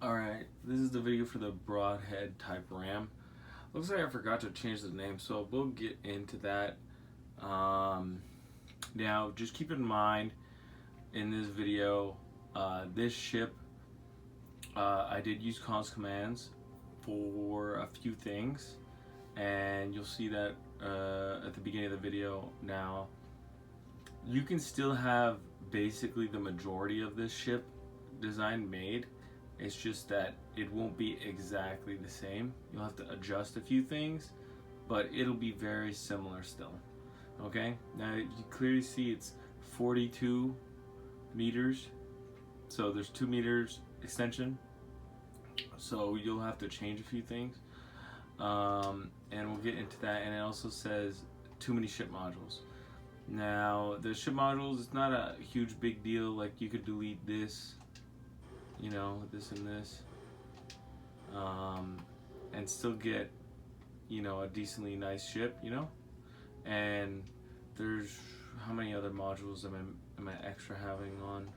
Alright, this is the video for the Broadhead type RAM. Looks like I forgot to change the name, so we'll get into that. Now, just keep in mind, in this video, this ship, I did use cons commands for a few things, and you'll see that at the beginning of the video. Now, you can still have basically the majority of this ship design made. It's just that it won't be exactly the same. You'll have to adjust a few things, but it'll be very similar still. Okay, now you clearly see it's 42 meters, so there's 2 meters extension, so you'll have to change a few things, and we'll get into that. And it also says too many ship modules. Now the ship modules, it's not a huge big deal. Like, you could delete this, you know, this and this, and still get, you know, a decently nice ship, you know. And there's, how many other modules am I extra having on?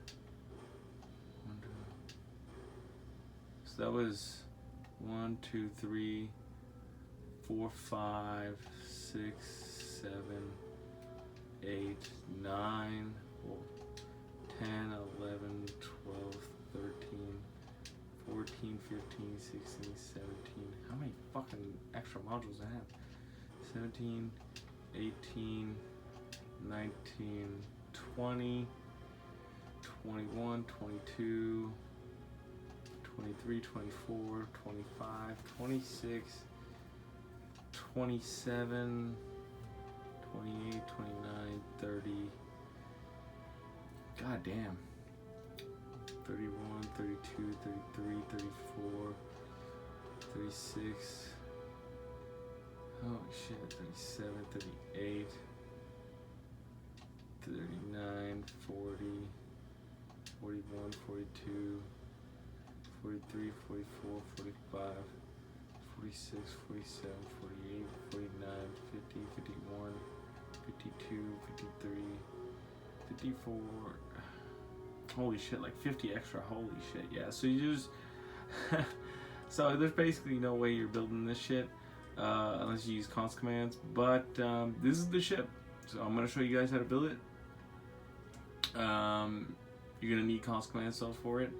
So that was 1, 2, 3, 4, 5, 6, 7, 8, 9, 10, 11, 12, 13, 14, 15, 16, 17. How many fucking extra modules I have? 17, 18, 19, 20, 21, 22, 23, 24, 25, 26, 27, 28, 29, 30. God damn. 31, 32, 33, 34, 36. Holy shit, 37, 38, 39, 40, 41, 42, 43, 44, 45, 46, 47, 48, 49, 50, 51, 52, 53, 54. Holy shit, like 50 extra, holy shit, yeah. So you just, so there's basically no way you're building this shit unless you use cons commands, but this is the ship. So I'm gonna show you guys how to build it. You're gonna need cons command cells for it,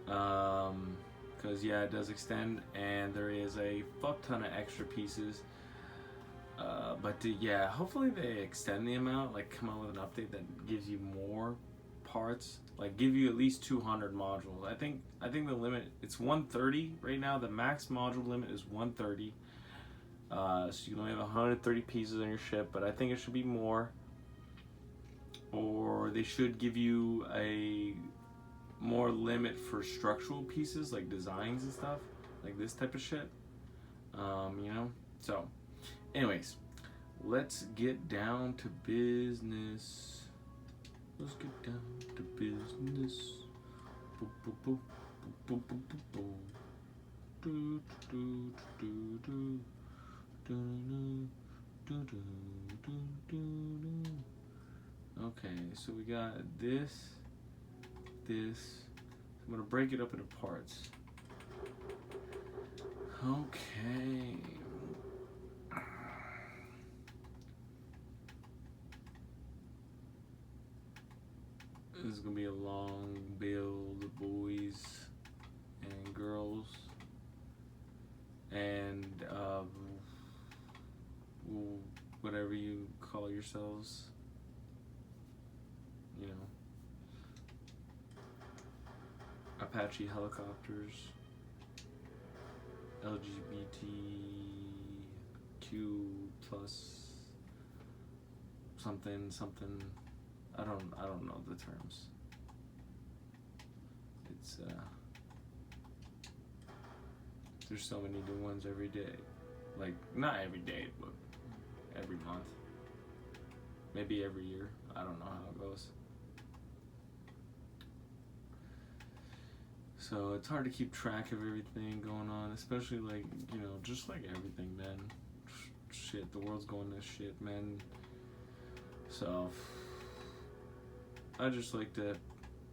because yeah, it does extend, and there is a fuck ton of extra pieces. But yeah, hopefully they extend the amount, like come out with an update that gives you more parts, like give you at least 200 modules. I think the limit, it's 130 right now. The max module limit is 130. So you can only have 130 pieces on your ship, but I think it should be more, or they should give you a more limit for structural pieces like designs and stuff, like this type of shit. You know. So, anyways, let's get down to business. Let's get down to business. Boop, boop, boop, boop, boop, boop, boop. Do, do, do, do, do, do, do, do, do, do. Okay, so we got this. I'm gonna break it up into parts. Okay. This is gonna be a long build, boys and girls, and whatever you call yourselves, you know, Apache helicopters, LGBTQ plus something. I don't know the terms. It's there's so many new ones every day. Like, not every day, but every month. Maybe every year. I don't know how it goes. So it's hard to keep track of everything going on, especially, like, you know, just like everything, man. Shit, the world's going to shit, man. So I just like to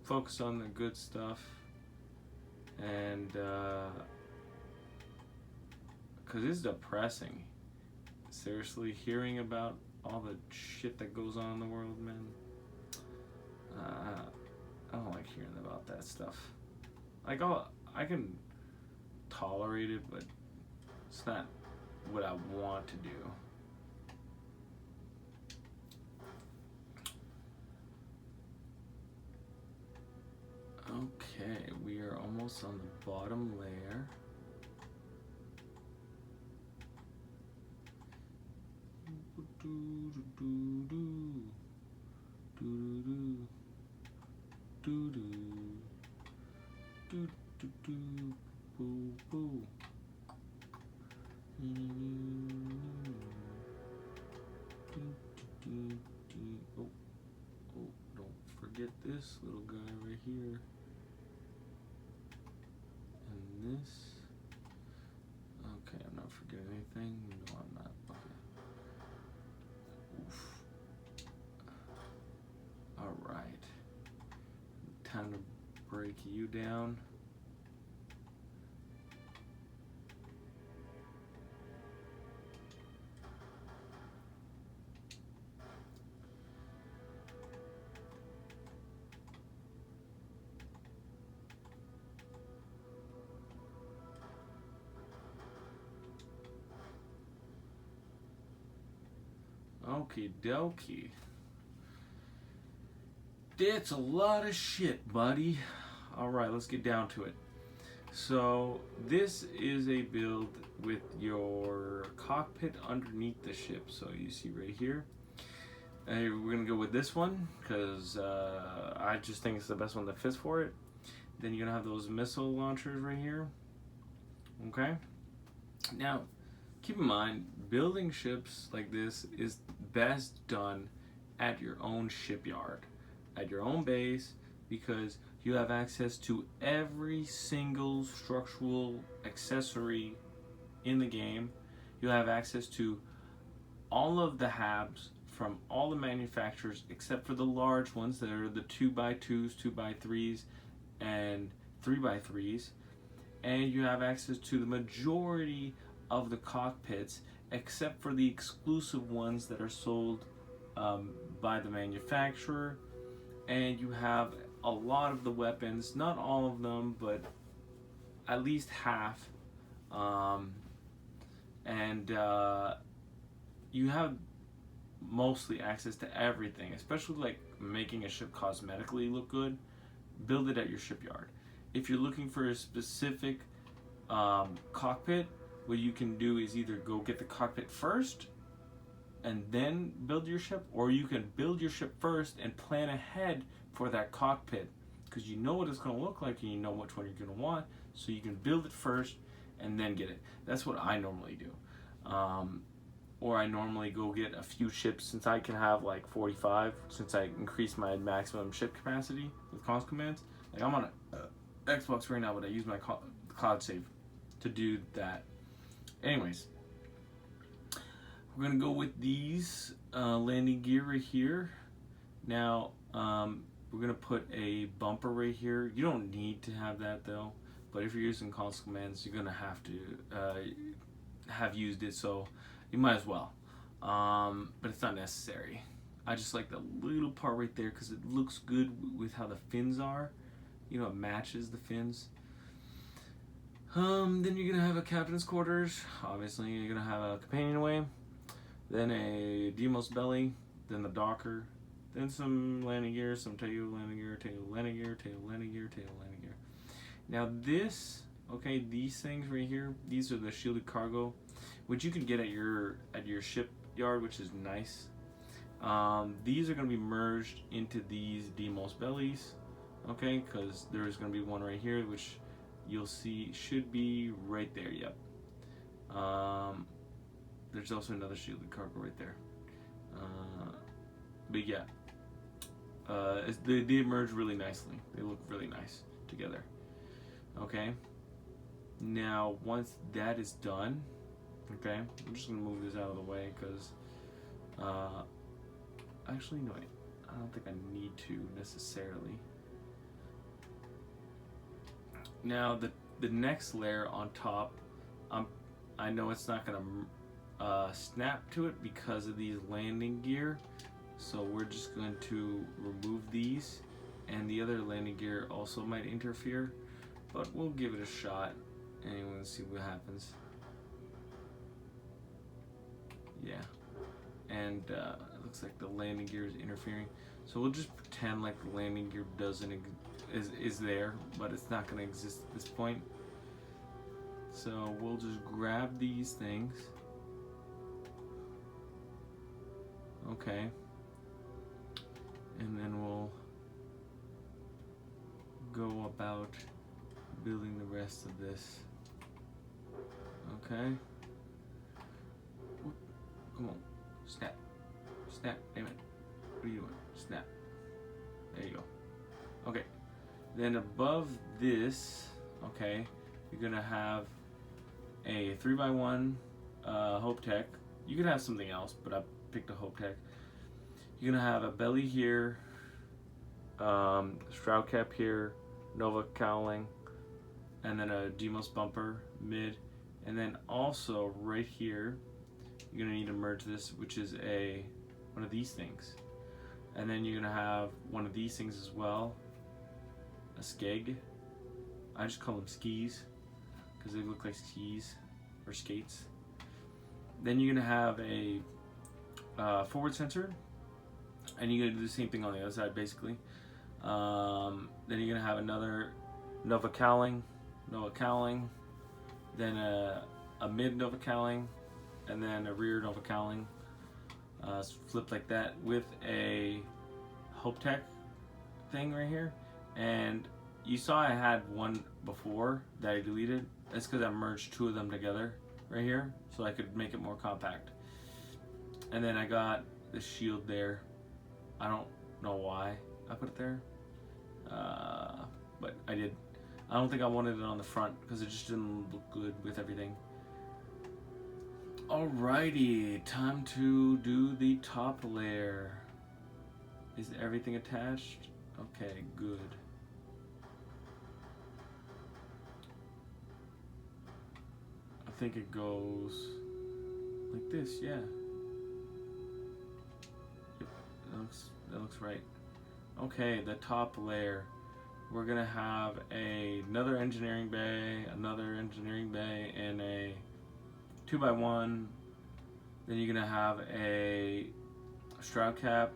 focus on the good stuff and because it's depressing. Seriously, hearing about all the shit that goes on in the world, man. I don't like hearing about that stuff. Like, I can tolerate it, but it's not what I want to do. Okay, we are almost on the bottom layer. Oh, don't forget this little guy right here. And this. Okay, I'm not forgetting anything. No, I'm not. Okay. Oof. Alright. Time to break you down. Okie dokie. That's a lot of shit, buddy. Alright, let's get down to it. So, this is a build with your cockpit underneath the ship. So, you see right here. We're going to go with this one because I just think it's the best one that fits for it. Then you're going to have those missile launchers right here. Okay? Now, keep in mind, building ships like this is best done at your own shipyard, at your own base, because you have access to every single structural accessory in the game. You have access to all of the HABs from all the manufacturers except for the large ones that are the 2x2s, 2x3s, and 3x3s. And you have access to the majority of the cockpits except for the exclusive ones that are sold by the manufacturer. And you have a lot of the weapons, not all of them, but at least half. You have mostly access to everything, especially like making a ship cosmetically look good. Build it at your shipyard. If you're looking for a specific cockpit, what you can do is either go get the cockpit first and then build your ship, or you can build your ship first and plan ahead for that cockpit, because you know what it's going to look like and you know which one you're going to want, so you can build it first and then get it. That's what I normally do. Or I normally go get a few ships, since I can have like 45, since I increased my maximum ship capacity with cons commands. Like, I'm on a Xbox right now, but I use my cloud save to do that. Anyways, we're gonna go with these landing gear right here. Now, we're gonna put a bumper right here. You don't need to have that though, but if you're using cons commands, you're gonna have to have used it, so you might as well. But it's not necessary. I just like the little part right there because it looks good with how the fins are. You know, it matches the fins. Then you're gonna have a captain's quarters. Obviously, you're gonna have a companionway, then a Deimos belly, then the docker, then some landing gear, some tail landing gear, tail landing gear, tail landing gear, tail landing gear. Now this, okay, these things right here, these are the shielded cargo, which you can get at your shipyard, which is nice. These are gonna be merged into these Deimos bellies, okay, because there's gonna be one right here, which you'll see should be right there. Yep. There's also another shielded cargo right there. But yeah, they merge really nicely. They look really nice together. Okay. Now, once that is done, okay, I'm just gonna move this out of the way because, actually, no, I don't think I need to necessarily. Now the next layer on top, I know it's not gonna snap to it because of these landing gear, so we're just going to remove these, and the other landing gear also might interfere, but we'll give it a shot anyway and see what happens. Yeah, and it looks like the landing gear is interfering, so we'll just pretend like the landing gear is there, but it's not going to exist at this point. So we'll just grab these things. Okay, and then we'll go about building the rest of this. Okay. Whoop. Come on. Snap. Snap. Damn it. What are you doing? Snap. There you go. Okay. Then above this, okay, you're gonna have a 3x1 Hope Tech. You could have something else, but I picked a Hope Tech. You're gonna have a belly here, shroud cap here, Nova cowling, and then a Demos bumper mid, and then also right here you're gonna need to merge this, which is one of these things, and then you're gonna have one of these things as well, a skeg. I just call them skis because they look like skis or skates. Then you're gonna have a forward sensor, and you're gonna do the same thing on the other side basically. Then you're gonna have another Nova cowling, then a mid Nova cowling, and then a rear Nova cowling, flipped like that with a Hope Tech thing right here. And you saw I had one before that I deleted. That's because I merged two of them together right here so I could make it more compact. And then I got the shield there. I don't know why I put it there, but I did. I don't think I wanted it on the front because it just didn't look good with everything. Alrighty, time to do the top layer. Is everything attached? Okay, good. I think it goes like this, yeah. Yep, that looks right. Okay, the top layer. We're gonna have another engineering bay, and a 2x1. Then you're gonna have a shroud cap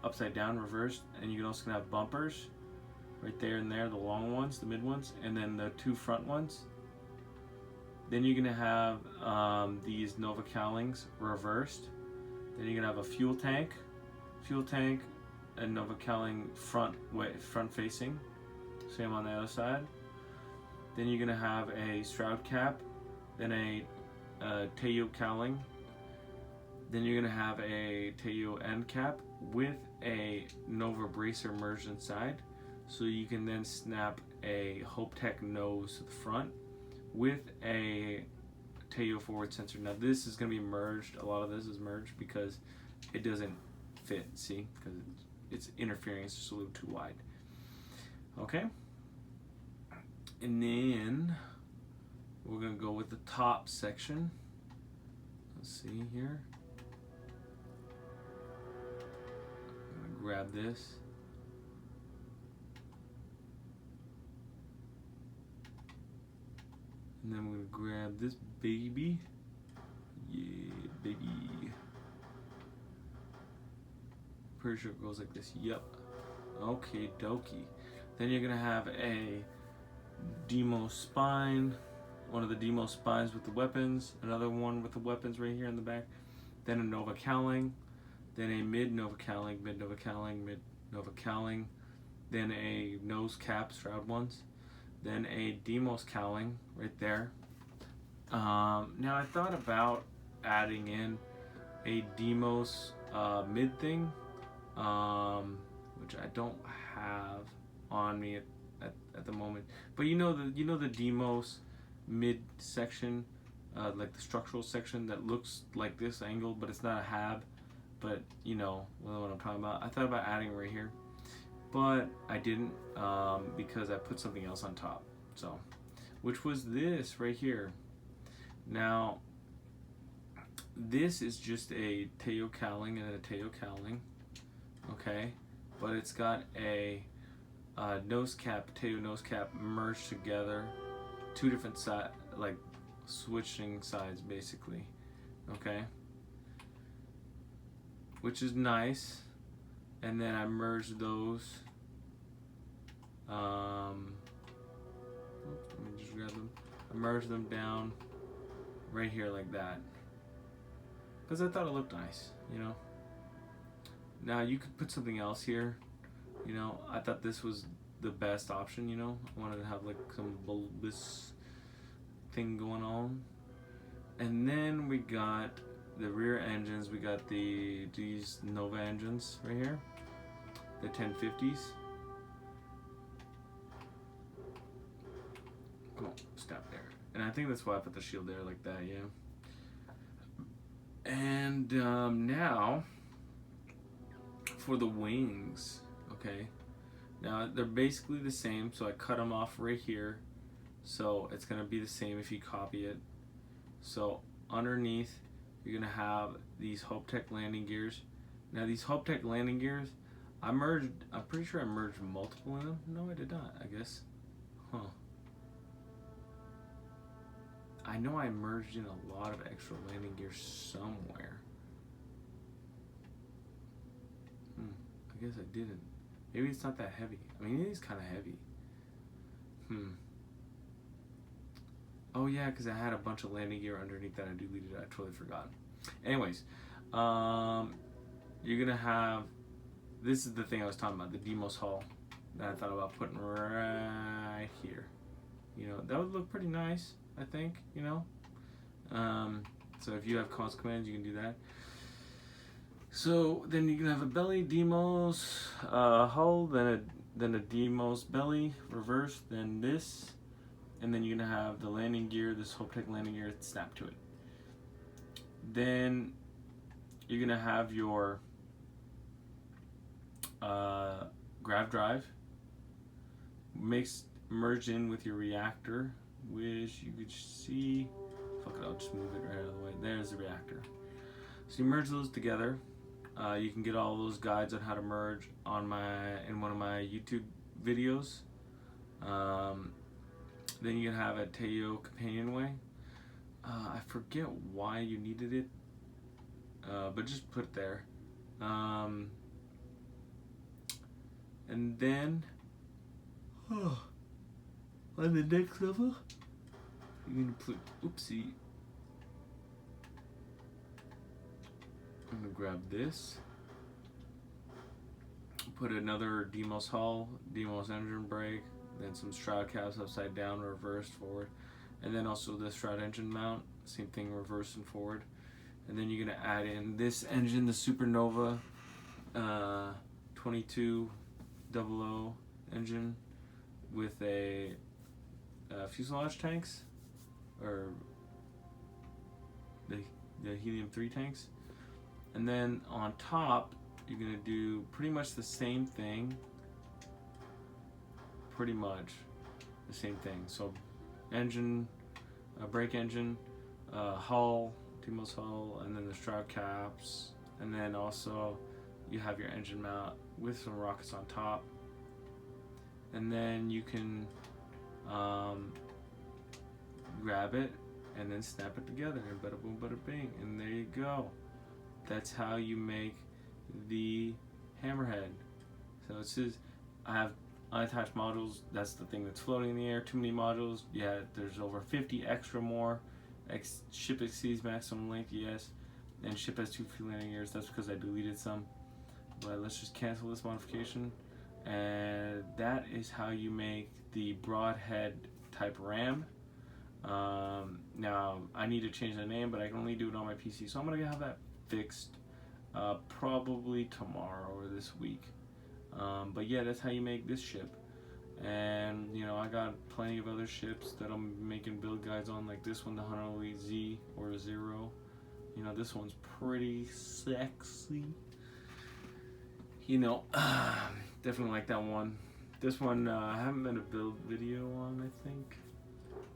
upside down, reversed, and you're also gonna have bumpers right there and there, the long ones, the mid ones, and then the two front ones. Then you're gonna have these Nova cowlings reversed. Then you're gonna have a fuel tank, and Nova cowling front facing. Same on the other side. Then you're gonna have a shroud cap, then a Teo cowling. Then you're gonna have a Teo end cap with a Nova bracer merged inside, so you can then snap a Hope Tech nose to the front with a Teo forward sensor. Now this is gonna be merged. A lot of this is merged because it doesn't fit. See, because it's interfering. It's just a little too wide. Okay. And then we're gonna go with the top section. Let's see here. I'm gonna grab this. And then we're gonna grab this baby. Yeah, baby. Pretty sure it goes like this. Yep. Okay, dokie. Then you're gonna have a Demo spine, one of the Demo spines with the weapons, another one with the weapons right here in the back, then a Nova cowling, then a mid Nova cowling, mid Nova cowling, then a nose cap, shroud ones, then a Demos cowling right there. Now I thought about adding in a Demos mid thing, which I don't have on me at the moment, but you know the Demos mid section, like the structural section that looks like this angle, but it's not a hab, but you know what I'm talking about. I thought about adding right here, but I didn't because I put something else on top. So, which was this right here. Now, this is just a Teo cowling and a Teo cowling, okay? But it's got a nose cap, Teo nose cap merged together, two different sides, like switching sides basically, okay? Which is nice. And then I merged those. Let me just grab them. I merged them down right here like that, because I thought it looked nice, you know. Now you could put something else here, you know. I thought this was the best option, you know. I wanted to have like some bulbous thing going on. And then we got the rear engines. We got these Nova engines right here, the 1050s. Come on, stop there. And I think that's why I put the shield there like that, yeah. And now for the wings, okay. Now they're basically the same, so I cut them off right here. So it's gonna be the same if you copy it. So underneath, you're gonna have these HopeTech landing gears. Now these HopeTech landing gears, I'm pretty sure I merged multiple in them. No, I did not, I guess. Huh. I know I merged in a lot of extra landing gears somewhere. I guess I didn't. Maybe it's not that heavy. I mean, it is kind of heavy. Oh yeah, because I had a bunch of landing gear underneath that I deleted. I totally forgot. Anyways, you're gonna have, this is the thing I was talking about, the Demos hull that I thought about putting right here. You know, that would look pretty nice, I think, you know. So if you have cons commands, you can do that. So then you can have a belly, Demos hull, then a Demos belly, reverse, then this, and then you're gonna have the landing gear, this HopeTech landing gear snapped to it. Then you're gonna have your grav drive merged in with your reactor, which you could see. Fuck it, I'll just move it right out of the way. There's the reactor. So you merge those together. You can get all those guides on how to merge on in one of my YouTube videos. Then you can have a Teo companionway. I forget why you needed it, but just put it there. And then on the next level, you're gonna put, oopsie, I'm gonna grab this, put another Demos hull, Demos engine brake, then some shroud caps upside down, reversed, forward, and then also the shroud engine mount, same thing, reverse and forward. And then you're gonna add in this engine, the Supernova 2200 engine with a fuselage tanks, or the helium-3 tanks. And then on top, you're gonna do pretty much the same thing. Pretty much the same thing. So engine, brake engine, hull, Demos hull, and then the shroud caps, and then also you have your engine mount with some rockets on top. And then you can grab it and then snap it together, and bada boom, bada bing, and there you go. That's how you make the hammerhead. So it says I have unattached modules. That's the thing that's floating in the air. Too many modules. Yeah, there's over 50 extra more. Ship exceeds maximum length, yes. And ship has 2 free landing gears. That's because I deleted some. But let's just cancel this modification. And that is how you make the Broadhead type ram. Now I need to change the name, but I can only do it on my PC, so I'm gonna have that fixed probably tomorrow or this week. But yeah, that's how you make this ship. And you know, I got plenty of other ships that I'm making build guides on, like this one, the Honolulu Z or Zero. You know, this one's pretty sexy. You know, definitely like that one. This one I haven't been a build video on.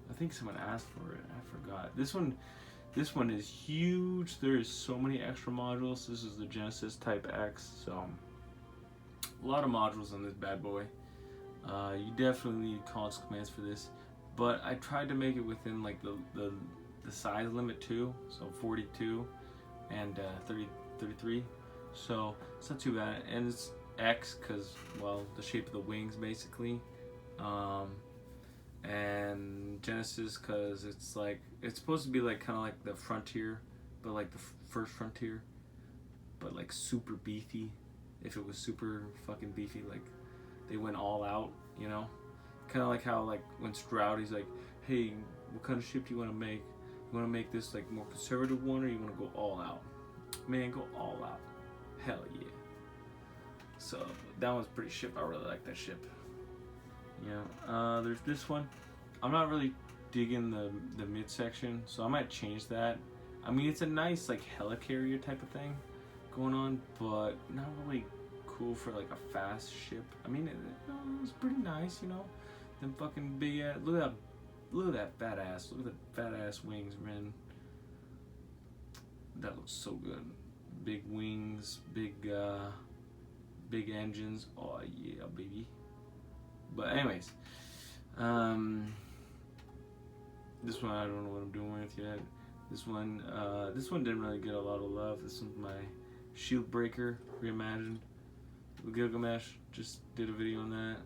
I think someone asked for it. I forgot. This one is huge. There is so many extra modules. This is the Genesis Type X, so a lot of modules on this bad boy. You definitely need cons commands for this, but I tried to make it within like the size limit too, so 42 and 33, so it's not too bad. And it's X because, well, the shape of the wings basically, and Genesis because it's like, it's supposed to be like kind of like the Frontier, but like the first Frontier, but like super beefy. If it was super fucking beefy, like they went all out, you know? Kind of like how, like, when Stroud, he's like, hey, what kind of ship do you want to make? You want to make this, like, more conservative one, or you want to go all out? Man, go all out. Hell yeah. So, that one's pretty ship. I really like that ship. Yeah. There's this one. I'm not really digging the midsection, so I might change that. I mean, it's a nice, like, helicarrier type of thing going on, but not really cool for like a fast ship. I mean, it's pretty nice, you know. Them fucking big ass. Look at that fat ass. Look at the fat ass wings, man. That looks so good. Big wings, big engines. Oh yeah, baby. But anyways, this one I don't know what I'm doing with yet. This one didn't really get a lot of love. This one's my Shield Breaker reimagined. Gilgamesh just did a video on that.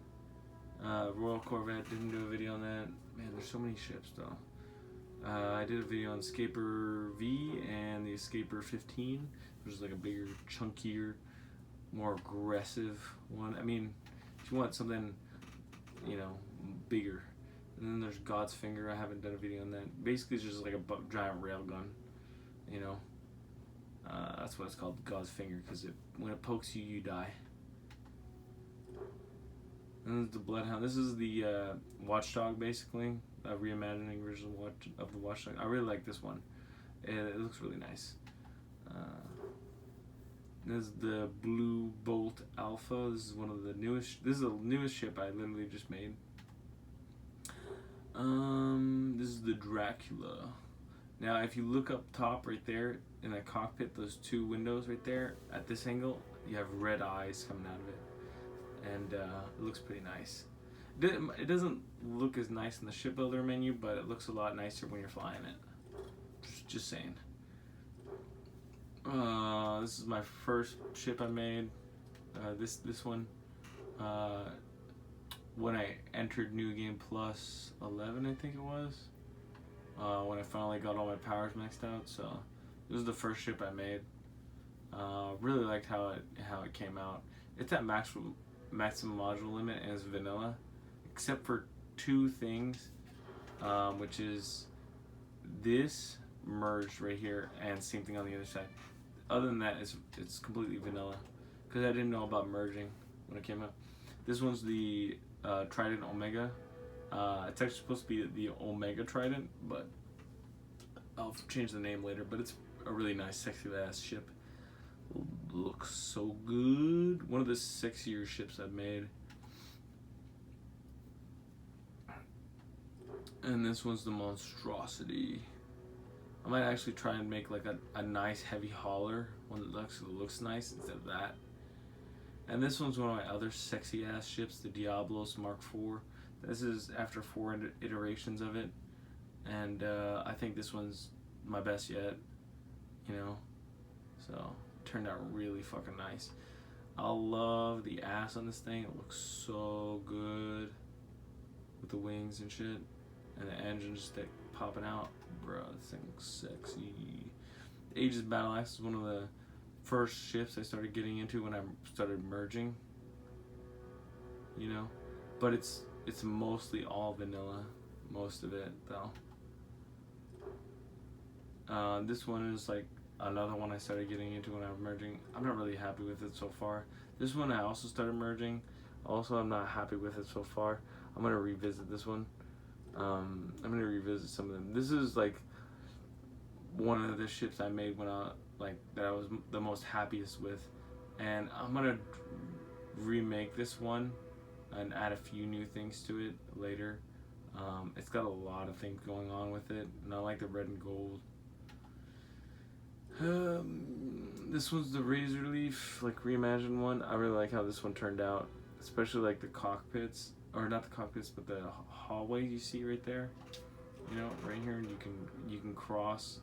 Royal Corvette didn't do a video on that. Man, there's so many ships though. I did a video on Escaper V and the Escaper 15, which is like a bigger, chunkier, more aggressive one. I mean, if you want something, you know, bigger. And then there's God's Finger. I haven't done a video on that. Basically, it's just like a giant railgun, you know. That's what it's called, God's Finger, because when it pokes you, you die. And the Bloodhound. This is the Watchdog, basically, a reimagining version of the Watchdog. I really like this one. It looks really nice. This is the Blue Bolt Alpha. This is one of the newest. This is the newest ship I literally just made. This is the Dracula. Now, if you look up top right there in that cockpit, those two windows right there, at this angle, you have red eyes coming out of it. And it looks pretty nice. It doesn't look as nice in the shipbuilder menu, but it looks a lot nicer when you're flying it. Just saying. This is my first ship I made. This one. When I entered New Game Plus 11, I think it was. When I finally got all my powers maxed out. So this is the first ship I made. Really liked how it came out. It's at maximum module limit and it's vanilla, except for two things, which is this merged right here and same thing on the other side. Other than that, it's completely vanilla because I didn't know about merging when it came out. This one's the Trident Omega. It's actually supposed to be the Omega Trident, but I'll change the name later. But it's a really nice, sexy ass ship. Looks so good. One of the sexier ships I've made. And this one's the Monstrosity. I might actually try and make like a nice heavy hauler, one that looks nice instead of that. And this one's one of my other sexy ass ships, the Diablos Mark IV. This is after 4 iterations of it, and I think this one's my best yet, you know. So it turned out really fucking nice. I love the ass on this thing. It looks so good with the wings and shit, and the engine just like popping out. Bro, this thing looks sexy. The Aegis Battle Axe is one of the first ships I started getting into when I started merging, you know, but it's mostly all vanilla, most of it though. This one is like another one I started getting into when I was merging. I'm not really happy with it so far. This one I also started merging. Also, I'm not happy with it so far. I'm gonna revisit this one. I'm gonna revisit some of them. This is like one of the ships I made when that I was the most happiest with. and I'm gonna remake this one and add a few new things to it later. It's got a lot of things going on with it, and I like the red and gold. This one's the Razor Leaf, like reimagined one. I really like how this one turned out, especially like the cockpits, or not the cockpits, but the hallway you see right there. You know, right here, and you can cross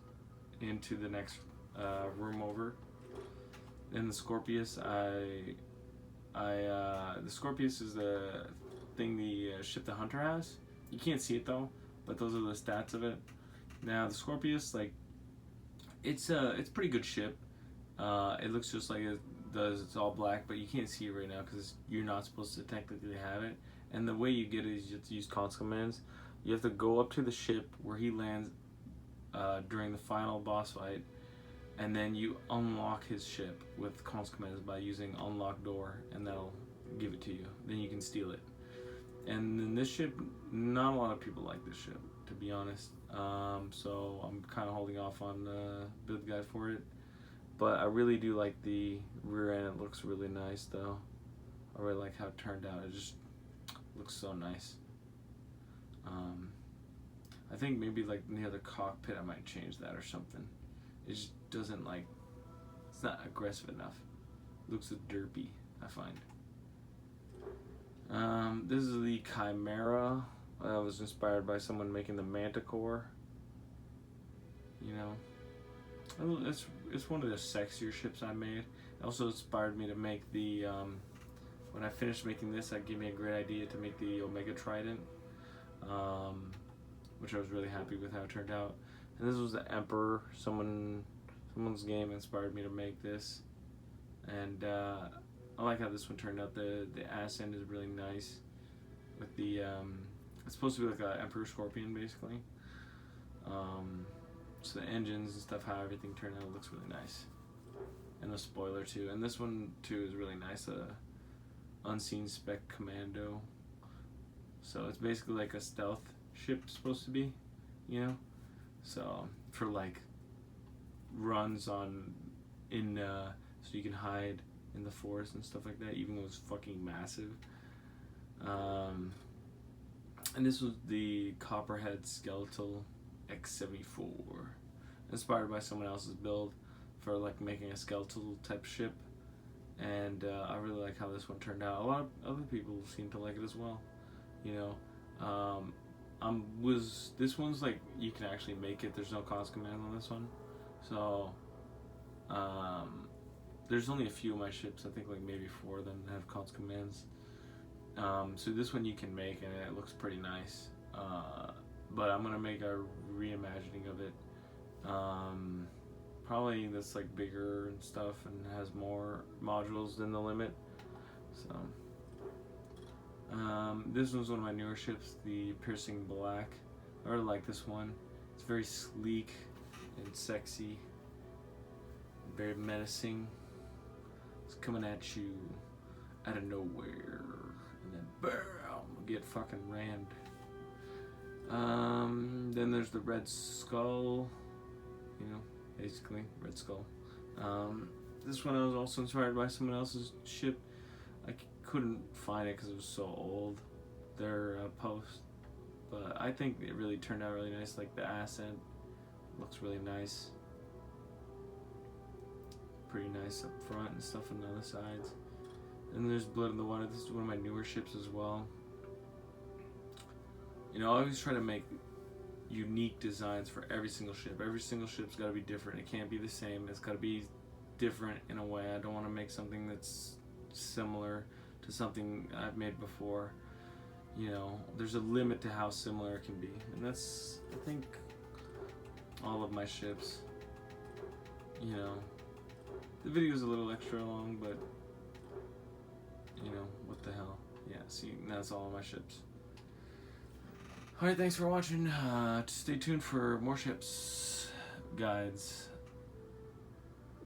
into the next room over. And the Scorpius, the Scorpius is the thing the ship the Hunter has. You can't see it though, but those are the stats of it. Now the Scorpius, like, it's pretty good ship. It looks just like it does. It's all black, but you can't see it right now because you're not supposed to technically have it. And the way you get it is you have to use cons commands. You have to go up to the ship where he lands during the final boss fight, and then you unlock his ship with cons commands by using unlock door, and that'll give it to you. Then you can steal it. And then this ship, not a lot of people like this ship, to be honest. So I'm kind of holding off on the build guide for it. But I really do like the rear end. It looks really nice though. I really like how it turned out. It just looks so nice. I think maybe like near the cockpit I might change that or something. It just doesn't like, it's not aggressive enough. It looks derpy, I find. This is the Chimera. I was inspired by someone making the Manticore. You know, it's one of the sexier ships I made. It also inspired me to make the, when I finished making this, that gave me a great idea to make the Omega Trident, which I was really happy with how it turned out. And this was the Emperor. Someone's game inspired me to make this, and I like how this one turned out. The ass end is really nice with the it's supposed to be like an Emperor Scorpion basically. So the engines and stuff, how everything turned out, looks really nice. And the spoiler too. And this one too is really nice. Unseen Spec Commando. So it's basically like a stealth ship supposed to be, you know. So for like runs on so you can hide in the forest and stuff like that, even though it's fucking massive. And this was the Copperhead Skeletal X-74, inspired by someone else's build for like making a skeletal type ship. And I really like how this one turned out. A lot of other people seem to like it as well, you know. This one's like, you can actually make it. There's no cons command on this one, so there's only a few of my ships. I think like maybe 4 of them have cons commands. So this one you can make, and it looks pretty nice. But I'm gonna make a reimagining of it. Probably that's like bigger and stuff and has more modules than the limit. So this one's one of my newer ships, the Piercing Black. I really like this one. It's very sleek and sexy, very menacing. It's coming at you out of nowhere, and then bam, get fucking rammed. Then there's the Red Skull, you know, basically Red Skull. This one I was also inspired by someone else's ship. I couldn't find it because it was so old, their post, but I think it really turned out really nice. Like the accent looks really nice, pretty nice up front and stuff on the other sides. And there's Blood in the Water. This is one of my newer ships as well. You know, I always try to make unique designs for every single ship. Every single ship's got to be different. It can't be the same. It's got to be different in a way. I don't want to make something that's similar to something I've made before. You know, there's a limit to how similar it can be, and that's, I think, all of my ships. You know, the video's a little extra long, but you know, what the hell. Yeah, see, that's all of my ships. Alright, thanks for watching. Stay tuned for more ships guides.